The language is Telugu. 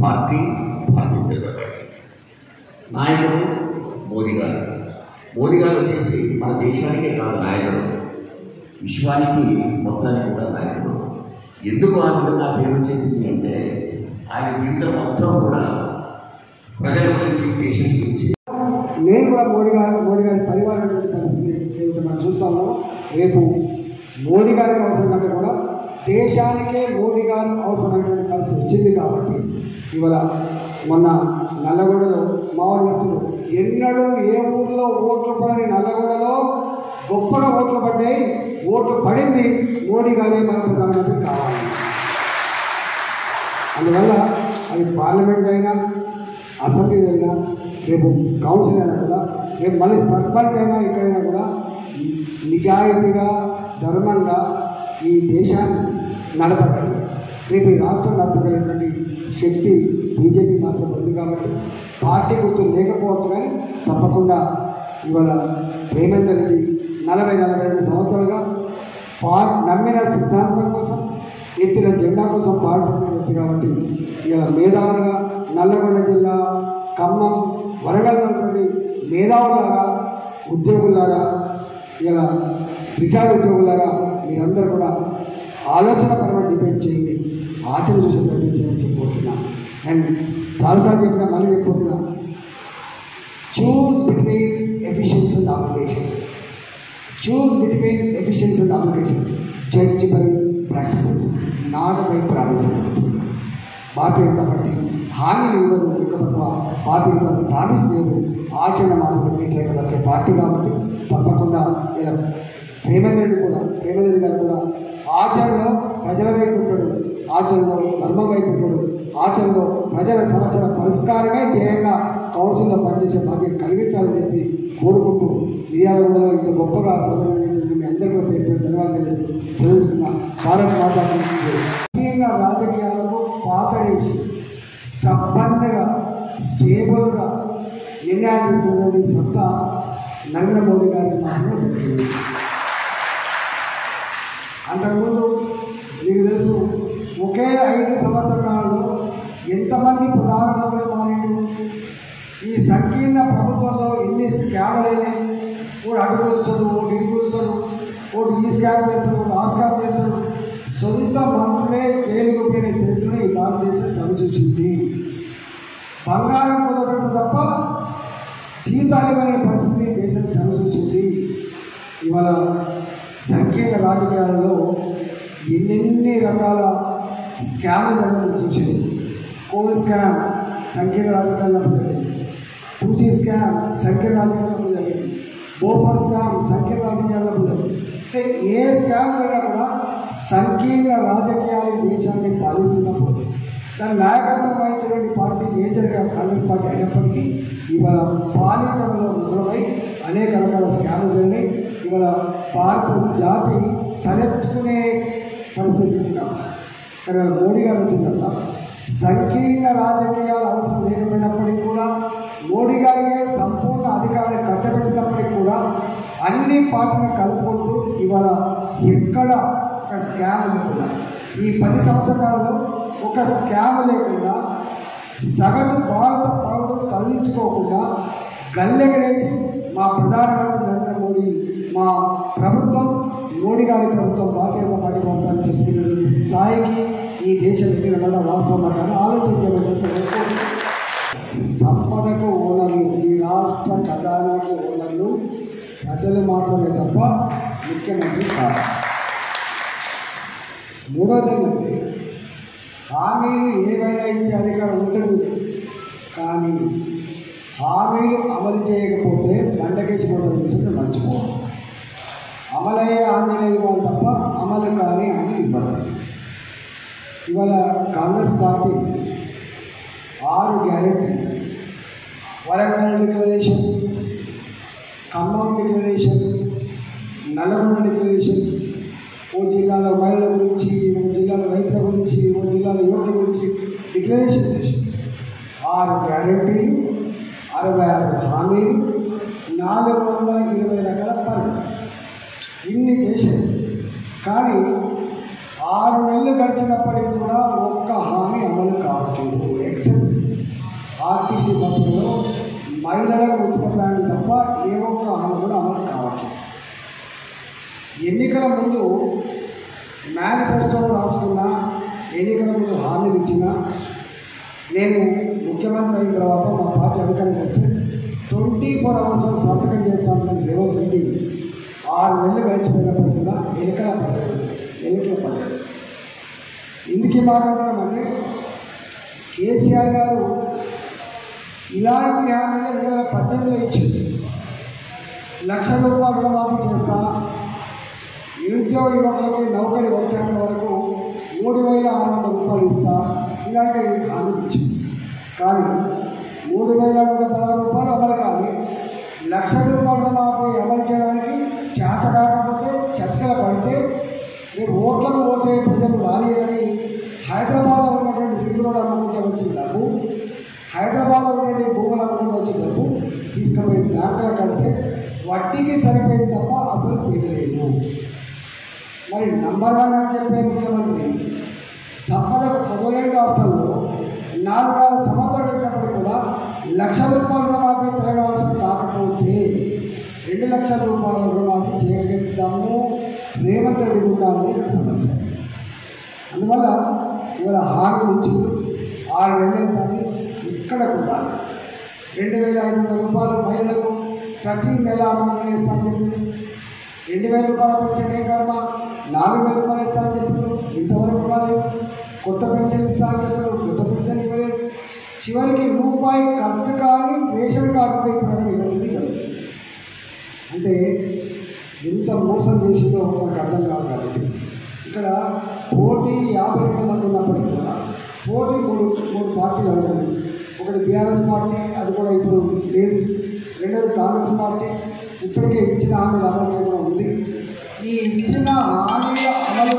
పార్టీ భారతీయ జనతా పార్టీ నాయకుడు మోదీ గారు. మోదీ గారు వచ్చేసి మన దేశానికే కాదు నాయకుడు, విశ్వానికి మొత్తానికి కూడా నాయకుడు. ఎందుకు ఆ విధంగా పేరు వచ్చేసింది అంటే ఆయన జీవితం మొత్తం కూడా ప్రజల గురించి, దేశం గురించి. నేను కూడా మోడీ గారి పరివారం పరిస్థితి ఏదైతే మనం చూస్తామో, రేపు మోడీ గారికి అవసరం కంటే కూడా దేశానికే మోడీ గారు అవసరమైనటువంటి పరిస్థితి వచ్చింది. కాబట్టి ఇవాళ మొన్న నల్లగొండలో మామూలు వ్యక్తులు ఎన్నడూ ఏ ఊర్లో ఓట్లు పడని నల్లగొండలో గొప్పగా ఓట్లు పడ్డాయి. ఓట్లు పడింది మోడీ గారే మన ప్రధానమంత్రి కావాలి. అందువల్ల అది పార్లమెంట్ అయినా, అసెంబ్లీ అయినా, రేపు కౌన్సిల్ అయినా కూడా, రేపు మళ్ళీ సర్పంచ్ అయినా, ఎక్కడైనా కూడా నిజాయితీగా, ధర్మంగా ఈ దేశాన్ని నడపగలిగి రేపు ఈ రాష్ట్రం నడపగలిగినటువంటి శక్తి బీజేపీ మాత్రం ఉంది. కాబట్టి పార్టీ గుర్తులు లేకపోవచ్చు, కానీ తప్పకుండా ఇవాళ ప్రేమేందర్ రెడ్డి 40-42 సంవత్సరాలుగా నమ్మిన సిద్ధాంతం కోసం, ఎత్తిన జెండా కోసం పాటుపడుతున్న వ్యక్తి. కాబట్టి ఇలా మేధావులుగా నల్లగొండ జిల్లా, ఖమ్మం, వరంగల్ ఉన్నటువంటి మేధావులారా, ఉద్యోగులారా, ఇలా రిటైర్డ్ ఉద్యోగులారా, మీరందరూ కూడా ఆలోచనపరమైన డిబేట్ చేయండి, ఆచరణ చూసే ప్రయత్నం చేయాలని చెప్పబోతున్నా. నేను చాలాసార్లు చెప్పినా, మళ్ళీ చెప్పబోతున్నా. Choose between efficiency and obligation. Choose between efficiency and obligation. Judge by practices, not by promises. Bharatiya Janata Party హామీలు ఇవ్వదు, ఎక్కువ తక్కువ. భారతీయ జనతా పార్టీ ప్రామిస్ చేయదు, ఆచరణ మాత్రమే మీట్లైన బతికే పార్టీ. కాబట్టి తప్పకుండా ఇలా ప్రేమేందర్ గారు కూడా ఆచరణలో ప్రజల వైపు ఉంటాడు, ఆచరణలో ధర్మం వైపు ఉంటాడు, ఆచరణలో ప్రజల సమస్యల పరిష్కారమే ధ్యేయంగా కౌన్సిల్లో పనిచేసే బాధ్యత కలిగించాలని చెప్పి కోరుకుంటూ, మిర్యాలగూడలో ఇంత గొప్పగా సభ నిర్వహించిన మీ అందరికీ పేరు ధన్యవాదాలు తెలియజేస్తూ సెలవుకున్న భారత్ మాతా ముఖ్యంగా రాజకీయాలకు పాతరేసి స్టబ్బన్గా, స్టేబుల్గా నిర్ణయాలు తీసుకున్నటువంటి సత్తా నరేంద్ర మోడీ గారికి మాత్రమే దొరికింది. అంతకుముందు మీకు తెలుసు, ఒకే 5 సంవత్సరాలలో ఎంతమంది ప్రధానమంత్రులు మారిండు. ఈ సంకీర్ణ ప్రభుత్వంలో ఎన్ని స్కామ్లైనా, ఓడు అటు కూలుస్తాడు, ఓటు ఇటు కూలుస్తాడు, ఓటు ఈ స్కామ్ చేస్తాడు, ఓటు ఆ స్కామ్ చేస్తాడు. సొంత మంత్రులే జైలుకు పోయిన చరిత్రను ఈ భారతదేశం చవిచూసింది. బంగారం కుదరదు తప్ప జీతాలమైన పరిస్థితి దేశం చవిచూసింది. ఇవాళ సంకీర్ణ రాజకీయాలలో ఎన్నెన్ని రకాల స్కామ్లు జరగడం చూసింది. కోవిడ్ స్కామ్ సంకీర్ణ రాజకీయాల్లో జరిగింది, 2G స్కామ్ సంకీర్ణ రాజకీయాల్లో జరిగింది, బోఫర్ స్కామ్ సంకీర్ణ రాజకీయాల్లో జరిగింది. అంటే ఏ స్కామ్ జరిగినా కూడా సంకీర్ణ రాజకీయాలు దేశాన్ని పాలిస్తున్నప్పుడు దాని నాయకత్వం వహించినటువంటి పార్టీ మేజర్గా కాంగ్రెస్ పార్టీ అయినప్పటికీ ఇవాళ పాలించడంలో విఫలమై అనేక రకాల స్కామ్లు జరిగినాయి. ఇవాళ భారత జాతి తలెత్తుకునే పరిస్థితి ఉన్నాం. కానీ మోడీ గారు వచ్చిందట సంకీర్ణ రాజకీయాలు అవసరం లేకపోయినప్పటికీ కూడా, మోడీ గారికే సంపూర్ణ అధికారాన్ని కట్టబెట్టినప్పటికీ కూడా అన్ని పార్టీలను కలుపుకుంటూ ఇవాళ ఎక్కడ ఒక స్కామ్ లేకుండా, ఈ 10 సంవత్సరాలలో ఒక స్కామ్ లేకుండా, సగటు భారత పౌరుడు తరలించుకోకుండా గల్లెగరేసి మా ప్రధానమంత్రి నరేంద్ర మోడీ, మా ప్రభుత్వం, మోడీ గారి ప్రభుత్వం, భారతీయ జనతా పార్టీ ప్రభుత్వాన్ని చెప్పినటువంటి స్థాయికి ఈ దేశం ఎదిగిన వల్ల వాస్తవం మాట్లాడాలి, ఆలోచించాలని చెప్పి. సంపదకు ఓనర్లు, ఈ రాష్ట్ర ఖజానాకు ఓనర్లు ప్రజలు మాత్రమే తప్ప ముఖ్యమంత్రి కాదు. మూడోది ఏంటంటే, హామీలు ఏవైనా ఇచ్చే అధికారం ఉంటుంది, కానీ హామీలు అమలు చేయకపోతే బండకేసిపోతున్న విషయం మర్చిపోవాలి. అమలయ్యే హామీలు ఇవ్వాలి తప్ప అమలు కానీ హామీలు ఇవ్వాలి. ఇవాళ Congress party 6 guarantee, Warangal declaration, Khammam declaration, Nalgonda declaration, ఓ జిల్లాలో మహిళల గురించి, ఓ జిల్లాలో రైతుల గురించి, ఓ జిల్లాలో యువకుల గురించి డిక్లరేషన్ చేసి 6 గ్యారెంటీలు, 66 హామీలు, 420 రకాల పనులు ఇన్ని చేశారు. కానీ 6 నెలలు గడిచినప్పటికీ కూడా ఒక్క హామీ అమలు కావట్లేదు. ఎక్సెప్ట్ ఆర్టీసీ బస్సులలో మహిళలకు ఉచిత ప్రయాణం తప్ప ఏ ఒక్క హామీ కూడా అమలు కావట్లేదు. ఎన్నికల ముందు మేనిఫెస్టోలో రాసుకున్న, ఎన్నికల ముందు హామీలు ఇచ్చిన, నేను ముఖ్యమంత్రి అయిన తర్వాత మా పార్టీ అధికారంలోకి వస్తే 24 అవర్స్లో సంతకం చేస్తానని రేవంత్ రెడ్డి 6 నెలలు గడిచిపోయినప్పుడు కూడా ఎన్నికల పడ్డాడు. ఎందుకు మాట్లాడుతున్నామంటే కేసీఆర్ గారు ఇలాంటి హామీలు 2018లో ఇచ్చింది. 1,00,000 రూపాయలు రుణమాఫీ చేస్తా, నిరుద్యోగ యువకులకి నౌకరీ వచ్చేంత వరకు 3,600 రూపాయలు ఇస్తా, ఇలాంటి హామీలు ఇచ్చింది. కానీ 3,616 రూపాయలు అమలు కాదు. 1,00,000 రూపాయల రుణమాఫీ అమలు చేయడానికి చేత కాకపోతే చతికల పడితే రేపు ఓట్లకు పోతే ప్రజలు రానియరని హైదరాబాద్లో ఉన్నటువంటి రింగ్ రోడ్ అమ్ముకుంటే వచ్చిన డబ్బు, హైదరాబాద్లో ఉన్నటువంటి భూములు అమ్ముకుంటూ వచ్చిన డబ్బు తీసుకుపోయి బ్యాంకులో కడితే వడ్డీకి సరిపోయింది తప్ప అసలు తీరలేదు. మరి నంబర్ 1 అని చెప్పే ముఖ్యమంత్రి సంపదకు కొదలేని రాష్ట్రంలో 4 సంవత్సరాలు వేసినప్పుడు కూడా 1,00,000 రూపాయల రుణమాఫీ తెలంగాణ కాకపోతే 2,00,000 రూపాయల రుణమాఫీ చేయగలుగుతాము. రేవంత్ రెడ్డి ఉండాలని ఇక్కడ సమస్య. అందువల్ల ఇవాళ హామీ ఇచ్చి 6 నెలలు కానీ ఇక్కడ కూడా 2,500 రూపాయలు మహిళలకు ప్రతి నెల అమలు ఇస్తానని చెప్పి 2,000 రూపాయల పెన్షన్ ఏం కర్మ 4,000 రూపాయలు ఇస్తానని చెప్పారు. ఇంతవరకు ఇవ్వలేదు. కొత్త పెన్షన్ ఇస్తా అని చెప్పారు, కొత్త పెన్షన్ ఇవ్వలేదు. చివరికి రూపాయి ఖర్చు కానీ రేషన్ కార్డు కూడా ఇప్పుడు ఇవ్వలేదు. అంటే ఎంత మోసం చేసిందో మనకు అర్థం కాదు. కాబట్టి ఇక్కడ పోటీ 52 మంది ఉన్నప్పటికీ కూడా పోటీ మూడు పార్టీలు అవుతుంది. ఒకటి బీఆర్ఎస్ పార్టీ, అది కూడా ఇప్పుడు లేదు. రెండోది కాంగ్రెస్ పార్టీ, ఇప్పటికే ఇచ్చిన హామీలు అమలు చేయడం ఉంది. ఈ ఇచ్చిన హామీల అమలు